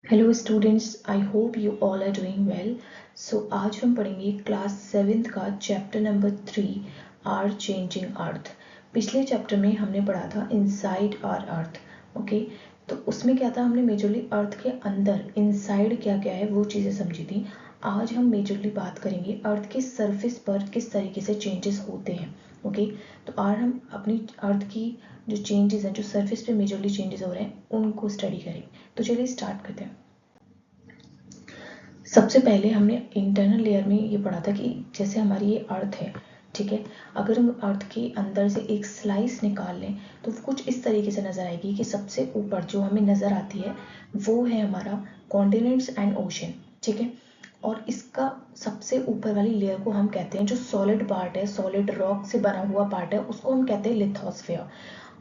Hello students, I hope you all are doing well. So आज हम पढ़ेंगे class 7th का chapter number 3, our changing earth. पिछले chapter में हमने पढ़ा था इनसाइड आर अर्थ। ओके, तो उसमें क्या था, हमने मेजरली अर्थ के अंदर इनसाइड क्या क्या है वो चीज़ें समझी थी। आज हम मेजरली बात करेंगे अर्थ के सरफेस पर किस तरीके से चेंजेस होते हैं। ओके, तो आज हम अपनी अर्थ की जो चेंजेस हैं, जो सरफेस पे मेजरली चेंजेस हो रहे हैं, उनको स्टडी करेंगे। तो चलिए स्टार्ट करते हैं। सबसे पहले हमने इंटरनल लेयर में ये पढ़ा था कि जैसे हमारी ये अर्थ है, ठीक है, अगर हम अर्थ के अंदर से एक स्लाइस निकाल लें तो कुछ इस तरीके से नज़र आएगी कि सबसे ऊपर जो हमें नज़र आती है वो है हमारा कॉन्टिनेंट्स एंड ओशन, ठीक है। और इसका सबसे ऊपर वाली लेयर को हम कहते हैं, जो सॉलिड पार्ट है, सॉलिड रॉक से बना हुआ पार्ट है, उसको हम कहते हैं लिथोस्फेयर।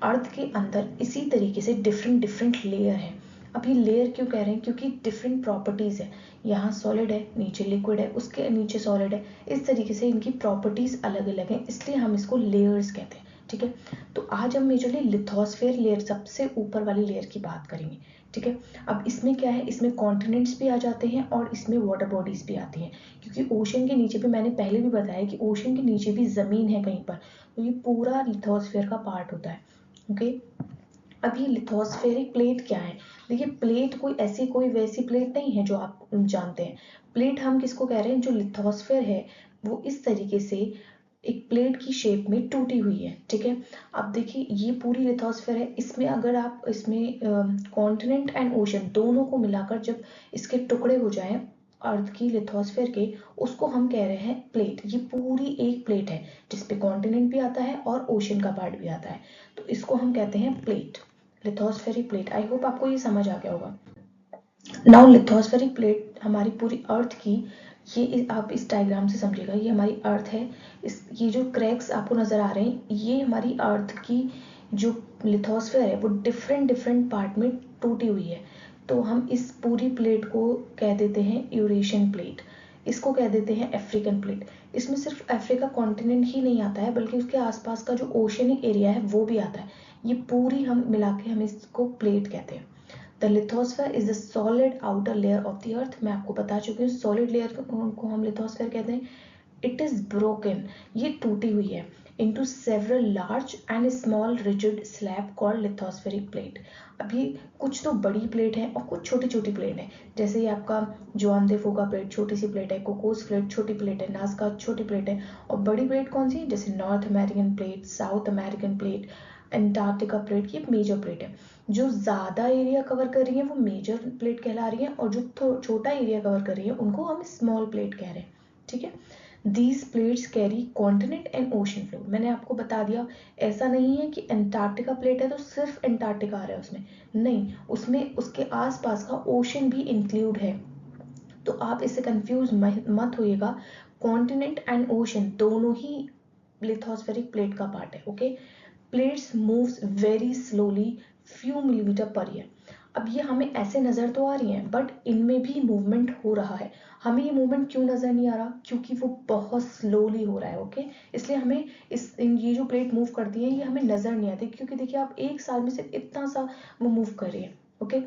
अर्थ के अंदर इसी तरीके से डिफरेंट डिफरेंट लेयर हैं। अब ये लेयर क्यों कह रहे हैं, क्योंकि डिफरेंट प्रॉपर्टीज़ है। यहाँ सॉलिड है, नीचे लिक्विड है, उसके नीचे सॉलिड है, इस तरीके से इनकी प्रॉपर्टीज़ अलग अलग हैं, इसलिए हम इसको लेयर्स कहते हैं, ठीक है। तो आज हम मेजरली लिथोस्फेयर लेयर, सबसे ऊपर वाली लेयर की बात करेंगे, ठीक है। अब इसमें क्या है, इसमें कॉन्टिनेंट्स भी आ जाते हैं और इसमें वाटर बॉडीज़ भी आती हैं, क्योंकि ओशन के नीचे भी, मैंने पहले भी बताया कि ओशन के नीचे भी ज़मीन है कहीं पर, तो ये पूरा लिथोस्फेयर का पार्ट होता है। ओके, अब ये लिथोस्फेरिक प्लेट क्या है। देखिए, प्लेट कोई वैसी प्लेट नहीं है जो आप जानते हैं। प्लेट हम किसको कह रहे हैं, जो लिथोस्फेयर है वो इस तरीके से एक प्लेट की शेप में टूटी हुई है, ठीक है। अब देखिए, ये पूरी लिथोस्फेयर है, इसमें अगर आप इसमें कॉन्टिनेंट एंड ओशन दोनों को मिलाकर जब इसके टुकड़े हो जाएं अर्थ की लिथोस्फेयर के, उसको हम कह रहे हैं प्लेट। ये पूरी एक प्लेट है जिसपे कॉन्टिनेंट भी आता है और ओशन का पार्ट भी आता है, तो इसको हम कहते हैं plate, lithospheric plate. I hope आपको ये समझ आ गया होगा। नाउ लिथोस्फेरिक प्लेट हमारी पूरी अर्थ की, ये आप इस डायग्राम से समझिएगा, ये हमारी अर्थ है। ये जो क्रैक्स आपको नज़र आ रहे हैं, ये हमारी अर्थ की जो लिथोस्फेयर है वो डिफरेंट डिफरेंट पार्ट में टूटी हुई है। तो हम इस पूरी प्लेट को कह देते हैं यूरेशियन प्लेट, इसको कह देते हैं अफ्रीकन प्लेट। इसमें सिर्फ अफ्रीका कॉन्टिनेंट ही नहीं आता है, बल्कि उसके आसपास का जो ओशनिक एरिया है वो भी आता है। ये पूरी हम मिला के हम इसको प्लेट कहते हैं। The lithosphere is the solid outer layer of the earth. मैं आपको बता चुकी हूँ, सॉलिड लेयर को हम लिथोस्फेयर कहते हैं। इट इज ब्रोकन, ये टूटी हुई है, into several large and small rigid slab called lithospheric plate। अब ये कुछ तो बड़ी प्लेट है और कुछ छोटी छोटी प्लेट है। जैसे ये आपका जॉन दे फोगा प्लेट छोटी सी प्लेट है, कोकोस प्लेट छोटी प्लेट है, नाज़का छोटी प्लेट है, और बड़ी प्लेट कौन सी, जैसे north American plate, south American plate, Antarctica plate, ये मेजर प्लेट है। जो ज़्यादा एरिया कवर कर रही है वो मेजर प्लेट कहला रही है, और जो छोटा एरिया कवर कर रही है उनको हम स्मॉल प्लेट कह रहे हैं, ठीक है। These plates carry continent and ocean floor। मैंने आपको बता दिया, ऐसा नहीं है कि अंटार्कटिका प्लेट है तो सिर्फ अंटार्कटिका आ रहा है उसमें, नहीं, उसमें उसके आसपास का ओशन भी इंक्लूड है। तो आप इससे कंफ्यूज मत होइएगा, कॉन्टिनेंट एंड ओशन दोनों ही लिथोस्फेरिक प्लेट का पार्ट है। Okay, plates moves very slowly, few millimetre per year. अब ये हमें ऐसे नज़र तो आ रही हैं, बट इनमें भी मूवमेंट हो रहा है। हमें ये मूवमेंट क्यों नज़र नहीं आ रहा, क्योंकि वो बहुत स्लोली हो रहा है। ओके, इसलिए हमें ये जो प्लेट मूव करती है ये हमें नज़र नहीं आती, क्योंकि देखिए आप एक साल में सिर्फ इतना सा वो मूव कर रही है। Okay,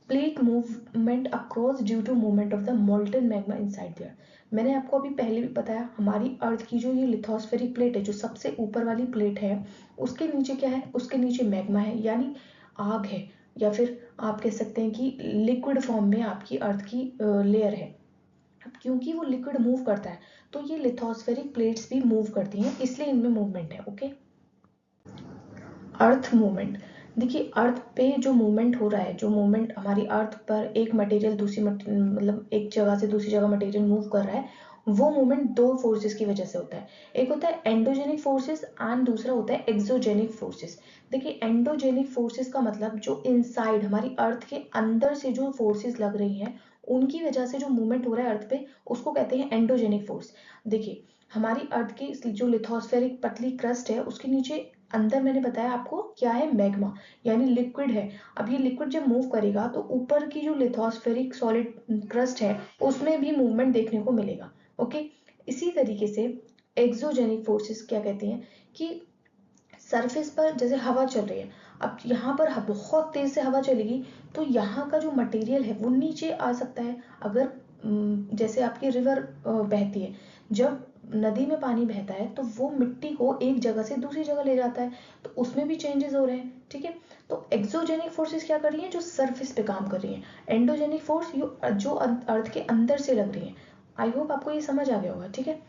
plate movement across due to movement of the molten magma inside there. मैंने आपको अभी पहले भी बताया, हमारी अर्थ की जो ये लिथोस्फेरिक प्लेट है, जो सबसे ऊपर वाली प्लेट है, उसके नीचे क्या है, उसके नीचे मैग्मा है, यानी आग है, या फिर आप कह सकते हैं कि लिक्विड फॉर्म में आपकी अर्थ की लेयर है। अब क्योंकि वो लिक्विड मूव करता है तो ये लिथोस्फेरिक प्लेट्स भी मूव करती हैं, इसलिए इनमें मूवमेंट है। Okay, earth movement. देखिए, अर्थ पे जो मूवमेंट हो रहा है, जो मूवमेंट हमारी अर्थ पर एक मटेरियल दूसरी मतलब एक जगह से दूसरी जगह मटेरियल मूव कर रहा है, वो मूवमेंट दो फोर्सेस की वजह से होता है। एक होता है एंडोजेनिक फोर्सेस एंड दूसरा होता है एक्सोजेनिक फोर्सेस। देखिए, एंडोजेनिक फोर्सेस का मतलब जो इनसाइड हमारी अर्थ के अंदर से जो फोर्सेस लग रही हैं, उनकी वजह से जो मूवमेंट हो रहा है अर्थ पे, उसको कहते हैं एंडोजेनिक फोर्स। देखिए, हमारी अर्थ की जो लिथोस्फेरिक पतली क्रस्ट है, उसके नीचे अंदर मैंने बताया आपको क्या है, मैग्मा, यानी लिक्विड है। अब ये लिक्विड जब मूव करेगा तो ऊपर की जो लिथोस्फेरिक सॉलिड क्रस्ट है उसमें भी मूवमेंट देखने को मिलेगा। ओके, इसी तरीके से एक्सोजेनिक फोर्सेस क्या कहते हैं कि सरफेस पर जैसे हवा चल रही है, अब यहाँ पर बहुत तेज से हवा चलेगी तो यहाँ का जो मटेरियल है वो नीचे आ सकता है। अगर जैसे आपकी रिवर बहती है, जब नदी में पानी बहता है तो वो मिट्टी को एक जगह से दूसरी जगह ले जाता है, तो उसमें भी चेंजेस हो रहे हैं, ठीक है। तो एक्सोजेनिक फोर्सेस क्या कर रही हैं, जो सरफेस पे काम कर रही हैं। एंडोजेनिक फोर्स जो अर्थ के अंदर से लग रही है। आई होप आपको ये समझ आ गया होगा, ठीक है।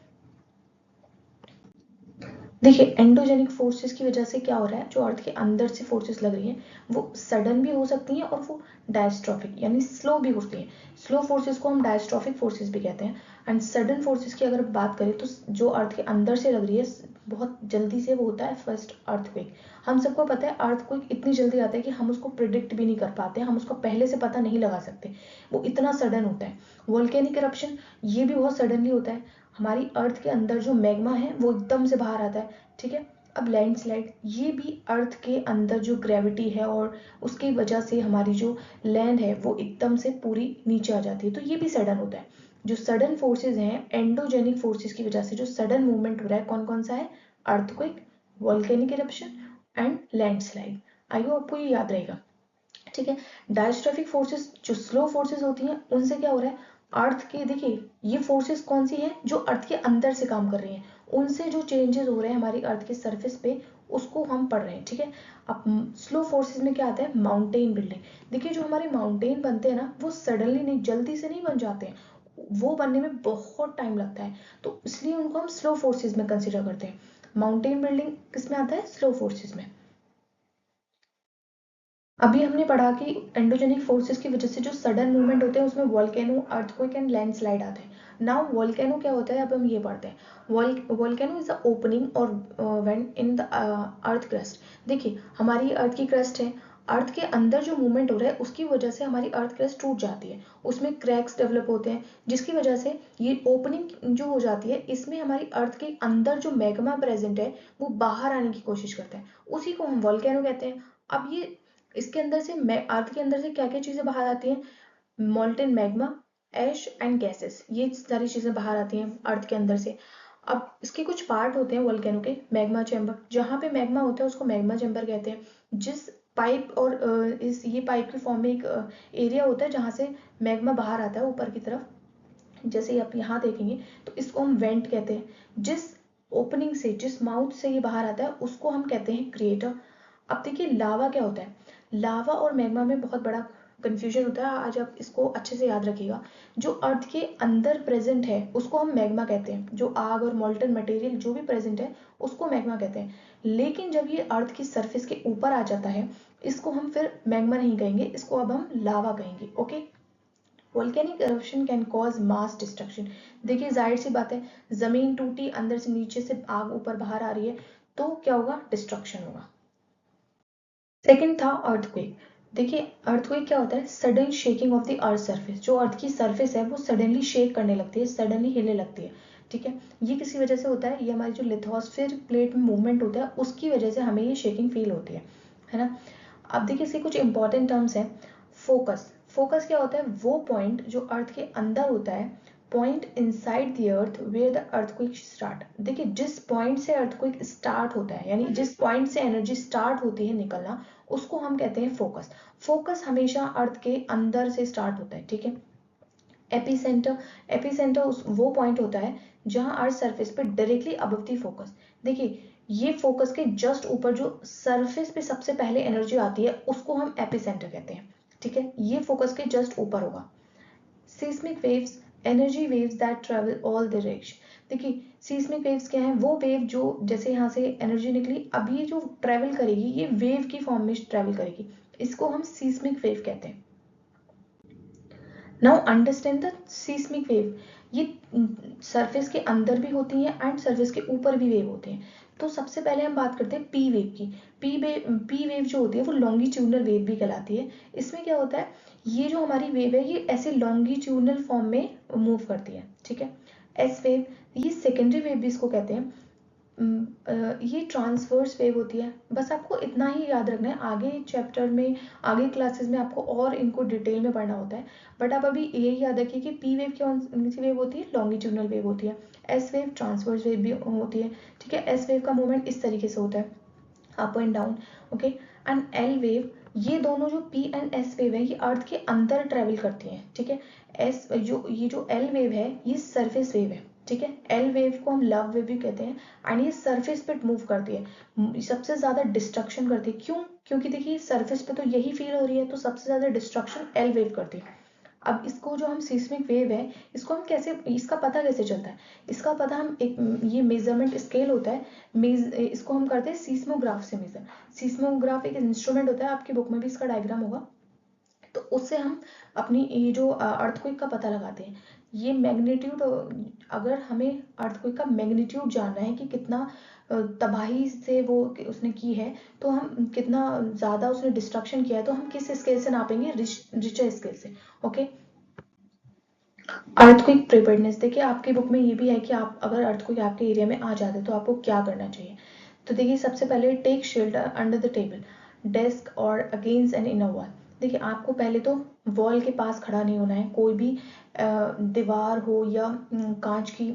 देखिए एंडोजेनिक फोर्सेस की वजह से क्या हो रहा है, जो अर्थ के अंदर से फोर्सेस लग रही हैं वो सडन भी हो सकती हैं और वो डायस्ट्रॉफिक यानी स्लो भी होती हैं। स्लो फोर्सेस को हम डायस्ट्रॉफिक फोर्सेस भी कहते हैं। एंड सडन फोर्सेस की अगर बात करें तो जो अर्थ के अंदर से लग रही है बहुत जल्दी से, वो होता है फर्स्ट अर्थक्वेक। हम सबको पता है अर्थक्वेक इतनी जल्दी आता है कि हम उसको प्रिडिक्ट भी नहीं कर पाते, हम उसको पहले से पता नहीं लगा सकते, वो इतना सडन होता है। वोल्केनिक इरप्शन ये भी बहुत सडनली होता है। हमारी अर्थ के अंदर जो मैग्मा है वो एकदम से बाहर आता है, ठीक है। अब लैंडस्लाइड, ये भी अर्थ के अंदर जो ग्रेविटी है और उसकी वजह से हमारी जो लैंड है वो एकदम से पूरी नीचे आ जाती है, तो ये भी सडन होता है। जो सडन फोर्सेस हैं एंडोजेनिक फोर्सेस की वजह से जो सडन मूवमेंट हो रहा है, कौन कौन सा है, earthquake, volcanic eruption and landslide. I hope आपको ये याद रहेगा, ठीक है। डायस्ट्रॉफिक फोर्सेस जो स्लो फोर्सेस होती हैं, उनसे क्या हो रहा है, अर्थ के, देखिए ये फोर्सेस कौन सी हैं, जो अर्थ के अंदर से काम कर रही हैं, उनसे जो चेंजेस हो रहे हैं हमारी अर्थ के सरफेस पे, उसको हम पढ़ रहे हैं, ठीक है। अब स्लो फोर्सेस में क्या आता है, माउंटेन बिल्डिंग। देखिए जो हमारे माउंटेन बनते हैं ना, वो सडनली नहीं, जल्दी से नहीं बन जाते हैं, वो बनने में बहुत टाइम लगता है, तो इसलिए उनको हम स्लो फोर्सेस में कंसिडर करते हैं। माउंटेन बिल्डिंग किस में आता है, स्लो फोर्सेस में। अभी हमने पढ़ा कि एंडोजेनिक फोर्सेस की वजह से जो सडन मूवमेंट होते हैं उसमें वोल्केनो, अर्थक्वेक एंड लैंडस्लाइड आते हैं। नाउ वोल्केनो क्या होता है, अब हम ये पढ़ते हैं। वोल्केनो इज अ ओपनिंग और when in the earth crust. देखिए हमारी अर्थ की क्रस्ट है, अर्थ के अंदर जो मूवमेंट हो रहा है उसकी वजह से हमारी अर्थ क्रस्ट टूट जाती है, उसमें क्रैक्स डेवलप होते हैं, जिसकी वजह से ये ओपनिंग जो हो जाती है, इसमें हमारी अर्थ के अंदर जो मैग्मा प्रेजेंट है वो बाहर आने की कोशिश करता है, उसी को हम वोल्केनो कहते हैं। अब ये इसके अंदर से अर्थ के अंदर से क्या क्या चीजें बाहर आती हैं, molten magma, ash and gases, ये सारी चीजें बाहर आती हैं अर्थ के अंदर से। अब इसके कुछ पार्ट होते हैं वोल्केनो के, मैग्मा चैम्बर, जहाँ पे मैग्मा होता है उसको मैग्मा चैम्बर कहते हैं। जिस पाइप और इस ये पाइप के फॉर्म में एक एरिया होता है जहाँ से मैग्मा बाहर आता है ऊपर की तरफ, जैसे आप यहाँ देखेंगे तो इसको हम वेंट कहते हैं। जिस ओपनिंग से, जिस माउथ से ये बाहर आता है उसको हम कहते हैं क्रिएटर। अब देखिए लावा क्या होता है, लावा और मैग्मा में बहुत बड़ा कंफ्यूजन होता है, आज आप इसको अच्छे से याद रखिएगा। जो अर्थ के अंदर प्रेजेंट है उसको हम मैग्मा कहते हैं, जो आग और मोल्टन मटेरियल जो भी प्रेजेंट है उसको मैग्मा कहते हैं। लेकिन जब ये अर्थ की सरफेस के ऊपर आ जाता है, इसको हम फिर मैग्मा नहीं कहेंगे, इसको अब हम लावा कहेंगे, okay. Volcanic eruption can cause mass destruction. देखिए जाहिर सी बात है, जमीन टूटी, अंदर से नीचे से आग ऊपर बाहर आ रही है, तो क्या होगा, डिस्ट्रक्शन होगा। सेकंड था अर्थक्वेक। देखिए अर्थक्वेक क्या होता है, sudden shaking of the earth surface. जो अर्थ की सरफेस है वो सडनली शेक करने लगती है, सडनली हिलने लगती है, ठीक है। ये किसी वजह से होता है, ये हमारी जो लिथोस्फीयर प्लेट में मूवमेंट होता है उसकी वजह से हमें ये शेकिंग फील होती है ना। अब देखिए इसके कुछ इंपॉर्टेंट टर्म्स हैं। फोकस, फोकस क्या होता है, वो पॉइंट जो अर्थ के अंदर होता है, point inside the earth where the earthquake start. देखिए जिस पॉइंट से अर्थक्वेक स्टार्ट होता है, यानी जिस पॉइंट से एनर्जी स्टार्ट होती है निकलना, उसको हम कहते हैं फोकस। फोकस हमेशा अर्थ के अंदर से स्टार्ट होता है, ठीक है। एपिसेंटर, एपिसेंटर वो पॉइंट होता है जहां अर्थ सरफेस पे डायरेक्टली अबव द फोकस। देखिए ये फोकस के जस्ट ऊपर जो सरफेस पे सबसे पहले एनर्जी आती है उसको हम एपिसेंटर कहते हैं, ठीक है। ये फोकस के जस्ट ऊपर होगा। Seismic waves, energy waves that travel all direction. देखिए सीस्मिक वेव्स क्या है, वो वेव जो जैसे यहाँ से एनर्जी निकली, अब ये जो ट्रेवल करेगी ये वेव की फॉर्म में ट्रेवल करेगी, इसको हम सीस्मिक वेव कहते हैं। Now understand the seismic wave. ये सरफेस के अंदर भी होती हैं एंड सरफेस के ऊपर भी वेव होती हैं। तो सबसे पहले हम बात करते हैं पी वेव की। पी वेव जो होती है वो लॉन्गिट्यूडनल वेव भी कहलाती है। इसमें क्या होता है, ये जो हमारी वेव है ये ऐसे लॉन्गिट्यूडनल फॉर्म में मूव करती है, ठीक है। एस वेव, ये सेकेंडरी वेव भी इसको कहते हैं। ये ट्रांसवर्स वेव होती है। बस आपको इतना ही याद रखना है, आगे चैप्टर में, आगे क्लासेस में आपको और इनको डिटेल में पढ़ना होता है, बट आप अभी यही याद रखिए कि पी वेव कौन सी वेव होती है, लॉन्गिट्यूडनल वेव होती है। एस वेव ट्रांसवर्स वेव भी होती है, ठीक है। एस वेव का मूवमेंट इस तरीके से होता है, up and down, okay. And L wave, ये दोनों जो पी एंड एस वेव है ये अर्थ के अंदर ट्रेवल करती हैं, ठीक है। एस जो ये जो एल वेव है ये सरफेस वेव है, ठीक है। एल वेव को हम लव वेव भी कहते हैं एंड ये सरफेस पे मूव करती है, सबसे ज्यादा डिस्ट्रक्शन करती है। क्यों? क्योंकि देखिए सरफेस पे तो यही फील हो रही है, तो सबसे ज्यादा डिस्ट्रक्शन एल वेव करती है। अब इसको जो हम सीस्मिक वेव है इसको हम कैसे, इसका पता कैसे चलता है? इसका पता हम एक ये मेजरमेंट स्केल होता है, इसको हम करते हैं सीस्मोग्राफ से मेजर। सीस्मोग्राफ एक इंस्ट्रूमेंट होता है, आपकी बुक में भी इसका डायग्राम होगा। तो उससे हम अपनी ये जो अर्थक्वेक का पता लगाते हैं। ये मैग्नीट्यूड, अगर हमें अर्थक्वेक का मैग्नीट्यूड जानना है कि कितना तबाही से वो उसने की है, तो हम कितना ज़्यादा उसने डिस्ट्रक्शन किया है, तो हम किस स्केल से नापेंगे? रिचर स्केल से। ओके, अर्थक्वेक प्रिपेयर्डनेस, देखिए आपकी बुक में ये भी है कि आप अगर अर्थक्वेक आपके एरिया में आ जाते तो आपको क्या करना चाहिए। तो देखिए सबसे पहले take shelter under the table, desk और अगेंस्ट एन इनर वॉल। देखिए आपको पहले तो वॉल के पास खड़ा नहीं होना है, कोई भी दीवार हो या कांच की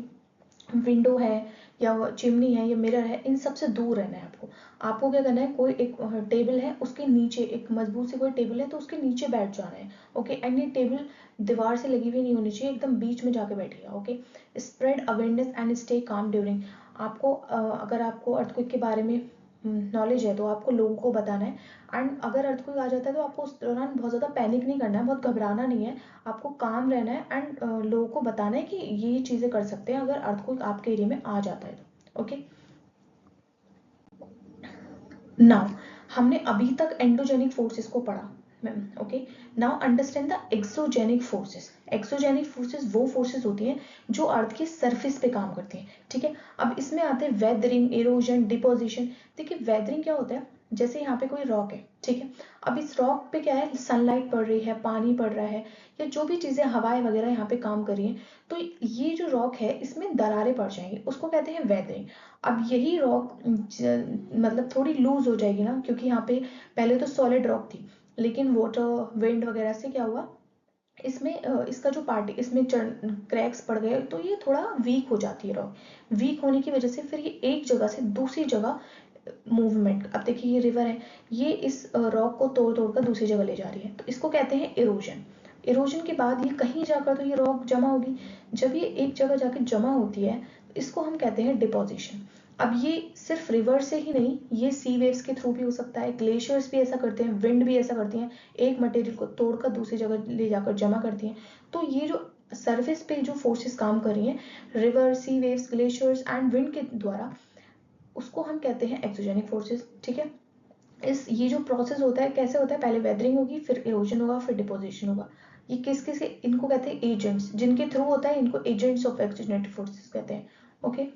विंडो है या चिमनी है या मिरर है, इन सबसे दूर रहना है आपको। आपको क्या करना है, कोई एक टेबल है उसके नीचे, एक मजबूत सी कोई टेबल है तो उसके नीचे बैठ जाना है। ओके, एंड ये टेबल दीवार से लगी हुई नहीं होनी चाहिए, एकदम बीच में जाके बैठिएगा। Okay, spread awareness and stay calm during. आपको अगर आपको अर्थक्वेक के बारे में नॉलेज है तो आपको लोगों को बताना है। एंड अगर अर्थक्वेक आ जाता है तो आपको उस दौरान बहुत ज़्यादा पैनिक नहीं करना है, बहुत घबराना नहीं है, आपको काम रहना है एंड लोगों को बताना है कि ये चीज़ें कर सकते हैं अगर अर्थक्वेक आपके एरिया में आ जाता है तो। ओके, नाउ हमने अभी तक एंडोजेनिक फोर्सेस को पढ़ा। Okay, now understand the exogenic forces. Exogenic forces वो फोर्सेस होती हैं जो अर्थ के सरफेस पे काम करती हैं, ठीक है। अब इसमें आते हैं वेदरिंग, इरोजन, डिपोजिशन। देखिए वेदरिंग क्या होता है, जैसे यहाँ पे कोई रॉक है, ठीक है। अब इस रॉक पे क्या है, सनलाइट पड़ रही है, पानी पड़ रहा है, या जो भी चीजें हवाएं वगैरह यहाँ पे काम कर रही हैं, तो ये जो रॉक है इसमें दरारें पड़ जाएंगी, उसको कहते हैं वेदरिंग। अब यही रॉक मतलब थोड़ी लूज हो जाएगी ना, क्योंकि यहाँ पे पहले तो सॉलिड रॉक थी, लेकिन वाटर विंड वगैरह से क्या हुआ, इसमें इसका जो पार्टी इसमें क्रैक्स पड़ गए, तो ये थोड़ा वीक हो जाती है रॉक। वीक होने की वजह से फिर ये एक जगह से दूसरी जगह मूवमेंट, अब देखिए ये रिवर है, ये इस रॉक को तोड़ तोड़ कर दूसरी जगह ले जा रही है, तो इसको कहते हैं इरोजन। इरोजन के बाद ये कहीं जाकर तो ये रॉक जमा होगी, जब ये एक जगह जाकर जमा होती है तो इसको हम कहते हैं डिपोजिशन। अब ये सिर्फ रिवर से ही नहीं, ये सी वेव्स के थ्रू भी हो सकता है, ग्लेशियर्स भी ऐसा करते हैं, विंड भी ऐसा करती हैं, एक मटेरियल को तोड़कर दूसरी जगह ले जाकर जमा करती हैं। तो ये जो सरफेस पे जो फोर्सेस काम कर रही हैं, river, sea waves, glaciers and wind के द्वारा, उसको हम कहते हैं एक्सोजेनिक फोर्सेस, ठीक है। इस ये जो प्रोसेस होता है कैसे होता है, पहले वेदरिंग होगी, फिर इरोजन होगा, फिर डिपोजिशन होगा। ये किस किस, इनको कहते हैं एजेंट्स, जिनके थ्रू होता है इनको एजेंट्स ऑफ एक्सोजेनिक फोर्सेस कहते हैं। ओके,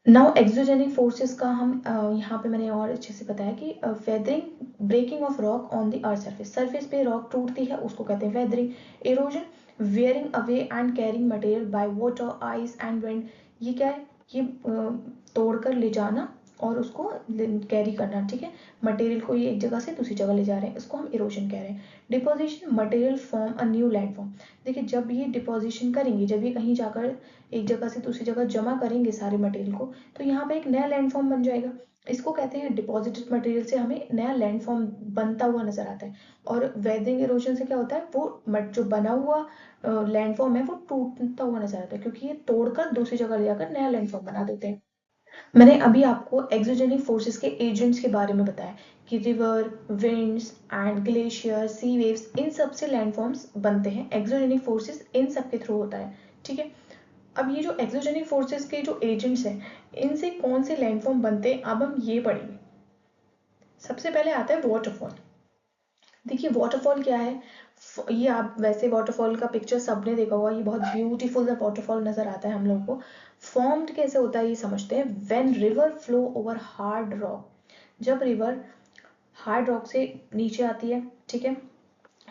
नाउ एक्सोजेनिक फोर्सेस का हम यहाँ पे मैंने और अच्छे से बताया कि weathering, breaking off rock on the earth surface, surface पे रॉक टूटती है उसको कहते हैं weathering. Erosion, wearing away and carrying material by water, ice and wind. ये क्या है, ये तोड़कर ले जाना और उसको कैरी करना, ठीक है। मटेरियल को ये एक जगह से दूसरी जगह ले जा रहे हैं, इसको हम इरोजन कह रहे हैं। Deposition, material form a new landform. देखिए जब ये डिपोजिशन करेंगे, जब ये कहीं जाकर एक जगह से दूसरी जगह जमा करेंगे सारे मटेरियल को, तो यहाँ पे एक नया लैंडफॉर्म बन जाएगा, इसको कहते हैं डिपॉजिटेड मटेरियल से हमें नया लैंडफॉर्म बनता हुआ नजर आता है। और वेदरिंग इरोजन से क्या होता है, वो जो बना हुआ लैंडफॉर्म है वो टूटता हुआ नजर आता है, क्योंकि ये तोड़कर दूसरी जगह ले जाकर नया लैंडफॉर्म बना देते हैं। मैंने अभी आपको एक्सोजेनिक फोर्सेस के एजेंट्स के बारे में बताया कि river, winds and glacier, sea waves, इन सब से लैंडफॉर्म्स बनते हैं। एक्सोजेनिक फोर्सेस इन सब के थ्रू होता है, ठीक है। अब ये जो एक्सोजेनिक फोर्सेस के जो एजेंट्स हैं, इनसे कौन से लैंडफॉर्म बनते हैं, अब हम ये पढ़ेंगे। सबसे पहले आता है वाटरफॉल। देखिए वाटरफॉल क्या है, ये आप वैसे वाटरफॉल का पिक्चर सबने देखा होगा, ये बहुत ब्यूटीफुल सा वाटरफॉल नजर आता है हम लोगों को। फॉर्म्ड कैसे होता है ये समझते हैं। When river flow over hard rock, जब रिवर हार्ड रॉक से नीचे आती है, ठीक है,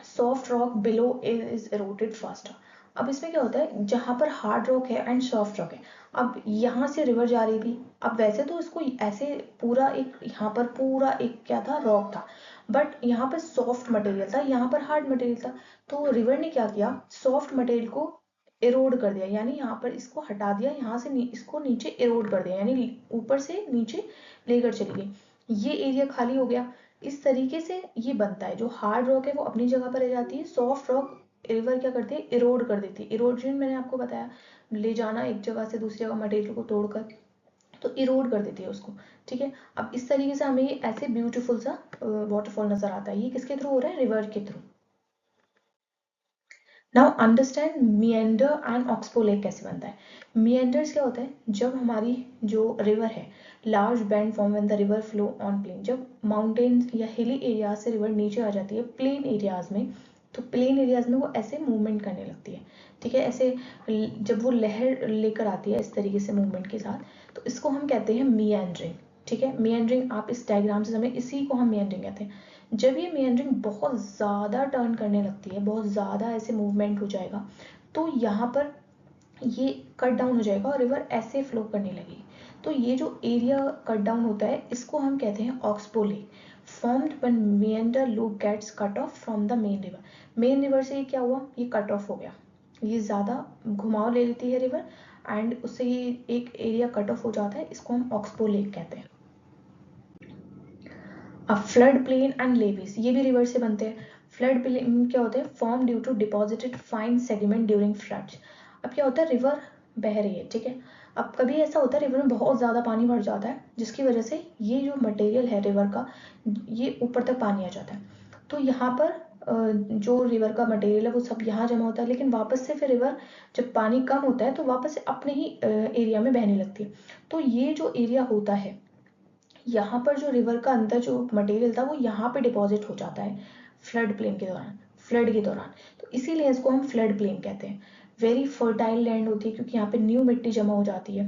soft rock below is eroded faster. अब इसमें क्या होता है, जहां पर हार्ड रॉक है एंड सॉफ्ट रॉक है, अब यहाँ से रिवर जा रही थी, अब वैसे तो इसको ऐसे पूरा एक, यहाँ पर पूरा एक क्या था, रॉक था, बट यहाँ पर सॉफ्ट मटेरियल था, यहाँ पर हार्ड मटेरियल था। तो रिवर ने क्या किया, सॉफ्ट मटेरियल को एरोड कर दिया, यानी यहाँ पर इसको हटा दिया, यहाँ से इसको नीचे एरोड कर दिया, यानी ऊपर से नीचे लेकर चली गई। ये एरिया खाली हो गया। इस तरीके से ये बनता है। जो हार्ड रॉक है वो अपनी जगह पर रह जाती है, सॉफ्ट रॉक रिवर क्या करती है, इरोड कर देती है। इरोजन मैंने आपको बताया, ले जाना एक जगह से दूसरी जगह मटेरियल को तोड़कर, तो इरोड कर देती है उसको। ठीक है, अब इस तरीके से हमें ऐसे ब्यूटीफुल सा वाटरफॉल नजर आता है। ये किसके थ्रू हो रहा है, रिवर के through. Now understand meander and oxbow lake कैसे बनता है। मिएंडर्स क्या होता है, जब हमारी जो रिवर है, large band form when the river flow on plain. जब माउंटेन्स या हिली एरियाज से रिवर नीचे आ जाती है प्लेन एरियाज में, तो प्लेन एरियाज में वो ऐसे मूवमेंट करने लगती है। ठीक है, ऐसे जब वो लहर लेकर आती है इस तरीके से मूवमेंट के साथ, तो इसको हम कहते हैं मिएंडरिंग। ठीक है, मिएंडरिंग आप इस डायग्राम से समझ, इसी को हम मिएंडरिंग कहते हैं। जब ये मिएंडरिंग बहुत ज़्यादा टर्न करने लगती है, बहुत ज़्यादा ऐसे मूवमेंट हो जाएगा, तो यहाँ पर ये कट डाउन हो जाएगा और रिवर ऐसे फ्लो करने लगेगी। तो ये जो एरिया कट डाउन होता है, इसको हम कहते हैं oxbow lake, formed when meander loop gets cut off from the main river. Main river से ये क्या हुआ, ये कट ऑफ हो गया, ये ज़्यादा घुमाव ले लेती है रिवर, एंड उससे ये एक एरिया कट ऑफ हो जाता है, इसको हम ऑक्सबो लेक कहते हैं। अब फ्लड प्लेन एंड लेवीज, ये भी रिवर से बनते हैं। फ्लड प्लेन क्या होते हैं, form due to deposited fine sediment during floods. अब क्या होता है, रिवर बह रही है, ठीक है, अब कभी ऐसा होता है रिवर में बहुत ज़्यादा पानी भर जाता है, जिसकी वजह से ये जो मटेरियल है रिवर का, ये ऊपर तक पानी आ जाता है। तो यहाँ पर जो रिवर का मटेरियल है वो सब यहाँ जमा होता है, लेकिन वापस से फिर रिवर जब पानी कम होता है तो वापस से अपने ही एरिया में बहने लगती है। तो ये जो एरिया होता है, यहाँ पर जो रिवर का अंदर जो मटेरियल था वो यहाँ पे डिपॉजिट हो जाता है फ्लड प्लेन के दौरान, फ्लड के दौरान। तो इसीलिए इसको हम फ्लड प्लेन कहते हैं। वेरी फर्टाइल लैंड होती है क्योंकि यहाँ पे न्यू मिट्टी जमा हो जाती है।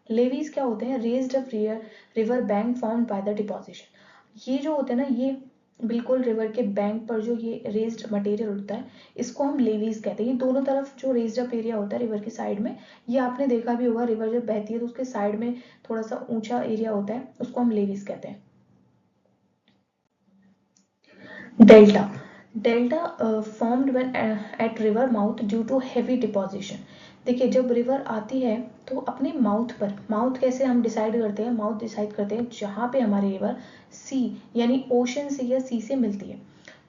लेवीज क्या होते हैं, raised up river bank formed by the deposition. ये जो होते हैं ना, ये बिल्कुल रिवर के बैंक पर जो ये रेज्ड मटेरियल होता है, इसको हम लेवीज कहते हैं। ये दोनों तरफ जो रेज्ड अप एरिया होता है रिवर की साइड में, ये आपने देखा भी होगा, रिवर जब बहती है तो उसके साइड में थोड़ा सा ऊंचा एरिया होता है, उसको हम लेवीज कहते हैं। Delta, delta formed when at river mouth due to heavy deposition. देखिए, जब रिवर आती है तो अपने माउथ पर, माउथ कैसे हम डिसाइड करते हैं, माउथ डिसाइड करते हैं जहाँ पे हमारी रिवर सी यानी ओशन से या सी से मिलती है,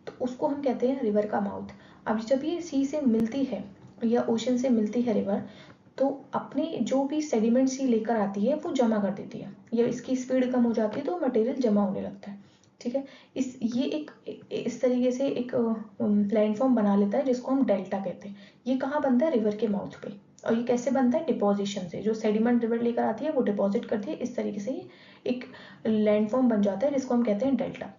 तो उसको हम कहते हैं रिवर का माउथ। अब जब ये सी से मिलती है या ओशन से मिलती है रिवर, तो अपने जो भी सेडिमेंट सी लेकर आती है वो जमा कर देती है, या इसकी स्पीड कम हो जाती है तो मटेरियल जमा होने लगता है। ठीक है, ये एक इस तरीके से एक लैंडफॉर्म बना लेता है जिसको हम डेल्टा कहते हैं। ये कहाँ बनता है, रिवर के माउथ पे। और ये कैसे बनता है, डिपोजिशन से। जो सेडिमेंट रिवर लेकर आती है वो डिपॉजिट करती है, इस तरीके से ये एक लैंडफॉर्म बन जाता है जिसको हम कहते हैं delta.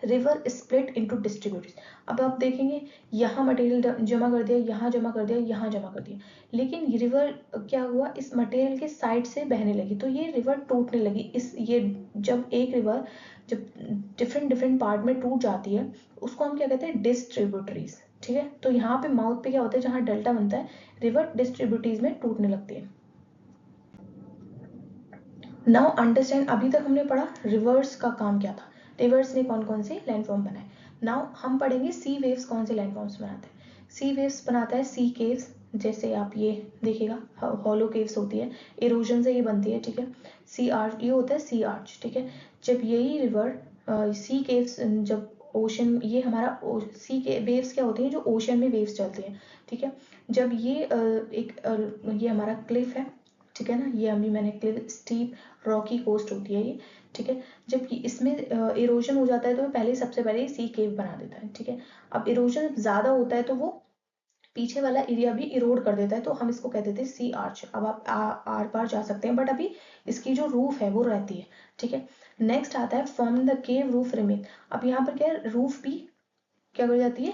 River split into distributors. अब आप देखेंगे, यहाँ मटेरियल जमा कर दिया, यहाँ जमा कर दिया, यहाँ जमा कर दिया, लेकिन ये रिवर क्या हुआ, इस मटेरियल के साइड से बहने लगी, तो ये रिवर टूटने लगी। इस ये जब एक रिवर जब डिफरेंट डिफरेंट पार्ट में टूट जाती है, उसको हम क्या कहते हैं, डिस्ट्रीब्यूटरीज। ठीक है, तो यहाँ पे माउथ पे क्या होता है, जहाँ डेल्टा बनता है, रिवर डिस्ट्रीब्यूटरीज में टूटने लगती है। नाउ अंडरस्टैंड, अभी तक हमने पढ़ा रिवर्स का काम क्या था, रिवर्स ने कौन कौन से लैंडफॉर्म बनाए। नाउ हम पढ़ेंगे सी वेव्स कौन से लैंडफॉर्म्स बनाते हैं। सी वेव्स बनाता है सी केव्स, जैसे आप ये देखिएगा हॉलो केव्स होती है, इरोजन से ये बनती है। ठीक है, सी आर्च, ये होता है सी आर्च। ठीक है, जब यही रिवर सी केव्स, जब ओशन, ये हमारा सी के वेव्स क्या होती है, जो ओशन में वेव्स चलती हैं। ठीक है, जब ये ये हमारा क्लिफ है, ठीक है ना, ये अभी मैंने क्लिफ, स्टीप रॉकी कोस्ट होती है ये। ठीक है, जब इसमें इरोजन हो जाता है तो पहले सबसे पहले सी केव बना देता है। ठीक है, अब इरोजन ज़्यादा होता है तो वो पीछे वाला एरिया भी इरोड कर देता है, तो हम इसको कह देते हैं सी आर्च। अब आप आर पार जा सकते हैं, बट अभी इसकी जो रूफ है वो रहती है। ठीक है, नेक्स्ट आता है form the cave roof remain. अब यहाँ पर क्या है, रूफ भी क्या कर जाती है,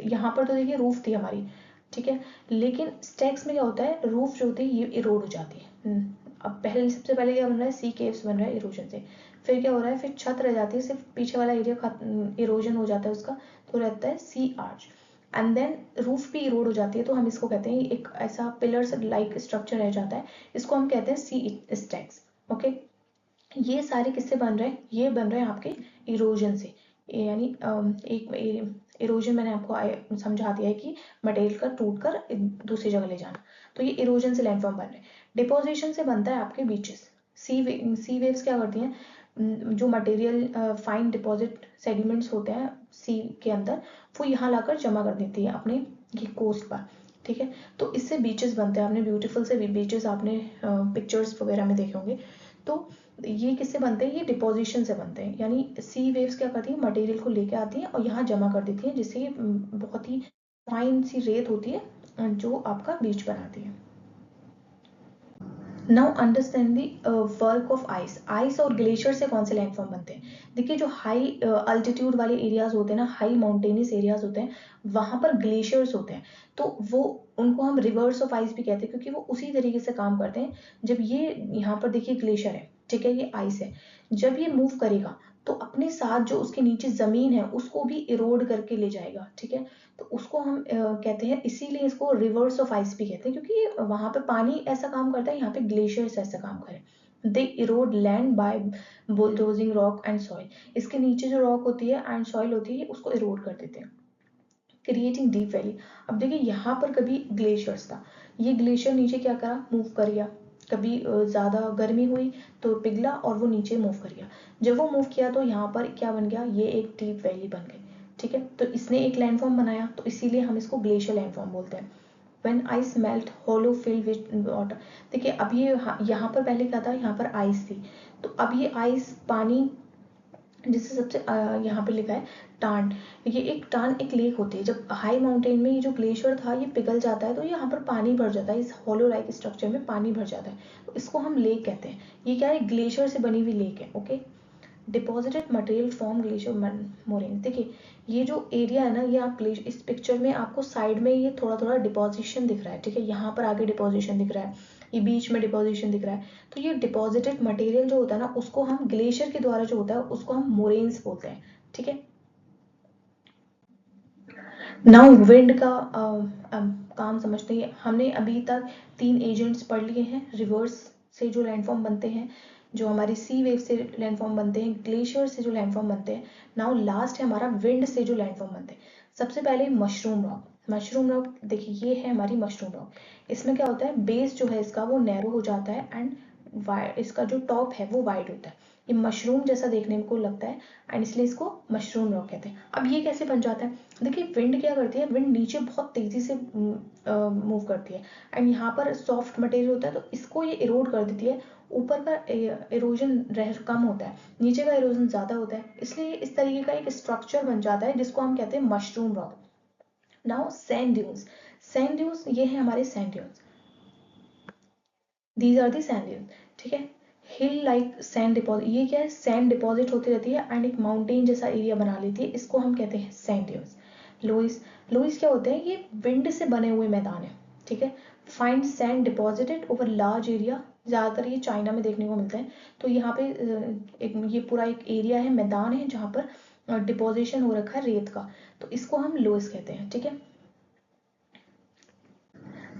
यहाँ पर तो देखिए रूफ थी हमारी, ठीक है, लेकिन स्टैक्स में क्या होता है, रूफ जो होती है ये इरोड हो जाती है। अब पहले सबसे पहले क्या बन रहा है, सी केव्स बन रहा है इरोजन से, फिर क्या हो रहा है, फिर छत रह जाती है, सिर्फ पीछे वाला एरिया इरोजन हो जाता है उसका, तो रहता है सी आर्च। एंड देन रूफ भी इरोड हो जाती है, तो हम इसको कहते हैं एक ऐसा पिलर्स लाइक स्ट्रक्चर रह जाता है, इसको हम कहते हैं सी स्टैक्स। ओके, ये सारे किससे बन रहे हैं, ये बन रहे हैं आपके इरोजन से। यानी एक इरोजन मैंने आपको समझा दिया है कि मटेरियल का टूट कर दूसरी जगह ले जाना, तो ये इरोजन से लैंडफॉर्म बन रहे हैं। डिपोजिशन से बनता है आपके बीचेस। सी वेव्स क्या करती हैं, जो मटेरियल फाइन डिपॉजिट सेडिमेंट्स होते हैं सी के अंदर, वो यहाँ लाकर जमा कर देती है अपने ये कोस्ट पर, ठीक है। तो इससे बीचेस बनते हैं, आपने ब्यूटीफुल से बीचेस आपने पिक्चर्स वगैरह में देखे होंगे। तो ये किससे बनते हैं, ये डिपोजिशन से बनते हैं, यानी सी वेव्स क्या करती है, मटेरियल को लेके आती है और यहाँ जमा कर देती है, जिससे बहुत ही फाइन सी रेत होती है जो आपका बीच बनाती है। Now understand the work of ice. Ice और ग्लेशियर से कौन से लैंडफॉर्म बनते हैं? देखिए जो हाई अल्टीट्यूड वाले एरियाज होते हैं ना, हाई माउंटेनियस एरियाज होते हैं, वहां पर ग्लेशियर्स होते हैं, तो वो उनको हम रिवर्स ऑफ आइस भी कहते हैं, क्योंकि वो उसी तरीके से काम करते हैं। जब ये यहाँ पर देखिए ग्लेशियर है, ठीक है, ये आइस है, जब ये मूव करेगा तो अपने साथ जो उसके नीचे जमीन है उसको भी इरोड करके ले जाएगा, ठीक है। तो उसको हम कहते हैं, इसीलिए इसको रिवर्स ऑफ आइस भी कहते हैं, क्योंकि वहां पे पानी ऐसा काम करता है, यहाँ पे ग्लेशियर्स ऐसा काम करें। They erode land by bulldozing rock and soil. इसके नीचे जो रॉक होती है एंड सॉइल होती है उसको इरोड कर देते हैं, क्रिएटिंग डीप वैली। अब देखिए यहाँ पर कभी ग्लेशियर्स था, ये ग्लेशियर नीचे क्या करा, मूव कर गया, कभी ज़्यादा गर्मी हुई तो पिघला और वो नीचे मूव कर गया। जब वो मूव किया तो यहाँ पर क्या बन गया, ये एक डीप वैली बन गई, ठीक है। तो इसने एक लैंडफॉर्म बनाया, तो इसीलिए हम इसको ग्लेशियर लैंडफॉर्म बोलते हैं। When ice melt, hollow filled with water। देखिए अब ये यहाँ पर पहले क्या था, यहाँ पर आइस थी, तो अब ये आइस पानी, जिससे सबसे यहाँ पे लिखा है टांड, ये एक टांड एक लेक होती है। जब हाई माउंटेन में ये जो ग्लेशियर था ये पिघल जाता है तो यहाँ पर पानी भर जाता है, इस होलो लाइक स्ट्रक्चर में पानी भर जाता है, तो इसको हम लेक कहते हैं। ये क्या है, ग्लेशियर से बनी हुई लेक है, okay. Deposited material form glacier moraine. देखिए ये जो एरिया है ना, ये आप इस पिक्चर में आपको साइड में ये थोड़ा थोड़ा डिपोजिशन दिख रहा है, ठीक है, यहाँ पर आगे डिपोजिशन दिख रहा है, ये बीच में डिपोजिशन दिख रहा है। तो ये डिपॉजिटेड मटेरियल जो होता है ना, उसको हम ग्लेशियर के द्वारा जो होता है उसको हम मोरेन्स बोलते हैं, ठीक है। नाउ विंड का काम समझते हैं। हमने अभी तक 3 एजेंट्स पढ़ लिए हैं, रिवर्स से जो लैंडफॉर्म बनते हैं, जो हमारी सी वेव से लैंडफॉर्म बनते हैं, ग्लेशियर से जो लैंडफॉर्म बनते हैं। नाउ लास्ट है हमारा विंड से जो लैंडफॉर्म बनते हैं। सबसे पहले मशरूम रॉक। मशरूम रॉक देखिए ये है हमारी मशरूम रॉक। इसमें क्या होता है, बेस जो है इसका वो नैरो हो जाता है एंड इसका जो टॉप है वो वाइड होता है। ये मशरूम जैसा देखने को लगता है एंड इसलिए इसको मशरूम रॉक कहते हैं। अब ये कैसे बन जाता है, देखिए विंड क्या करती है, विंड नीचे बहुत तेजी से मूव करती है एंड यहाँ पर सॉफ्ट मटेरियल होता है, तो इसको ये इरोड कर देती है। ऊपर का इरोजन कम होता है, नीचे का इरोजन ज्यादा होता है, इसलिए इस तरीके का एक स्ट्रक्चर बन जाता है जिसको हम कहते हैं mushroom rock. Now sand dunes. Sand dunes ये है हमारे sand dunes, these are the sand dunes, ठीक है। हिल लाइक सैंड डिपॉजिट, ये क्या है, सैंड डिपॉजिट होती रहती है एंड एक माउंटेन जैसा एरिया बना लेती है, इसको हम कहते हैं सैंड ड्यून्स। लोइस। लोइस क्या होते हैं, ये विंड से बने हुए मैदान है, ठीक है। Find sand deposited over large area, ज़्यादातर ये चाइना में देखने को मिलते हैं। तो यहाँ पे एक ये पूरा एक एरिया है, मैदान है, जहाँ पर डिपोजिशन हो रखा है रेत का, तो इसको हम लोइस कहते हैं, ठीक है।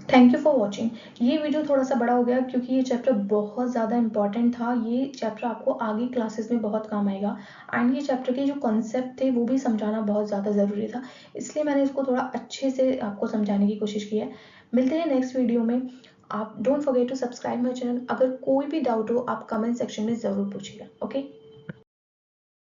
Thank you for watching. ये वीडियो थोड़ा सा बड़ा हो गया क्योंकि ये चैप्टर बहुत ज़्यादा इंपॉर्टेंट था। ये चैप्टर आपको आगे क्लासेस में बहुत काम आएगा एंड ये चैप्टर के जो कॉन्सेप्ट थे वो भी समझाना बहुत ज़्यादा ज़रूरी था, इसलिए मैंने इसको थोड़ा अच्छे से आपको समझाने की कोशिश की है। मिलते हैं नेक्स्ट वीडियो में। आप don't forget to subscribe my channel. अगर कोई भी डाउट हो आप कमेंट सेक्शन में ज़रूर पूछिएगा, ओके।